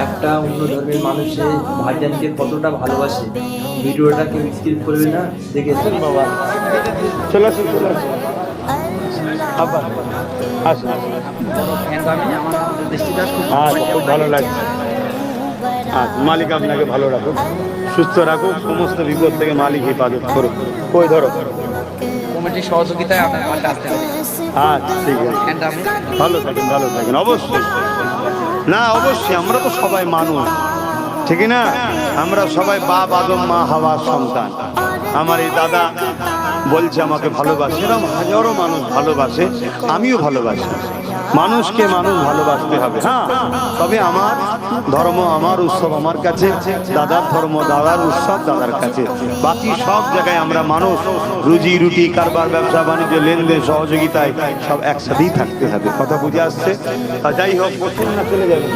একটা অন্য ধর্মের মানুষে ভাইজানকে কতটা ভালোবাসে। ভিডিওটা কেউ স্কিপ করবে না, দেখে বাবা চলে আসুন চলে আসুন আবার আসুন আচ্ছা খুব ভালো লাগছে। আচ্ছা মালিক আপনাকে ভালো রাখুক, সুস্থ রাখুক, সমস্ত বিপদ থেকে মালিক হেফাজত করুক। কই ধরো কমিটির সহযোগিতায় আপনার পাশে আসতে হবে। আচ্ছা ঠিক আছে, ভালো থাকেন ভালো থাকেন। অবশ্যই না অবশ্যই, আমরা তো সবাই মানুষ, ঠিক না? আমরা সবাই বাপ আদম মা হাওয়ার সন্তান। আমার এই দাদা বলছে আমাকে ভালোবাসে, এরকম হাজারো মানুষ ভালোবাসে, আমিও ভালোবাসি। মানুষকে মানুষ ভালোবাসতে হবে। হ্যাঁ, তবে আমার ধর্ম আমার উৎসব আমার কাছে, দাদার ধর্ম দাদার উৎসব দাদার কাছে। বাকি সব জায়গায় আমরা মানুষ, রুজি রুটি কারবার ব্যবসা বাণিজ্য লেনদেন সহযোগিতায় সব একসাথেই থাকতে হবে। কথা বুঝে আসছে? যাই হোক, বসুন না চলে যাবে।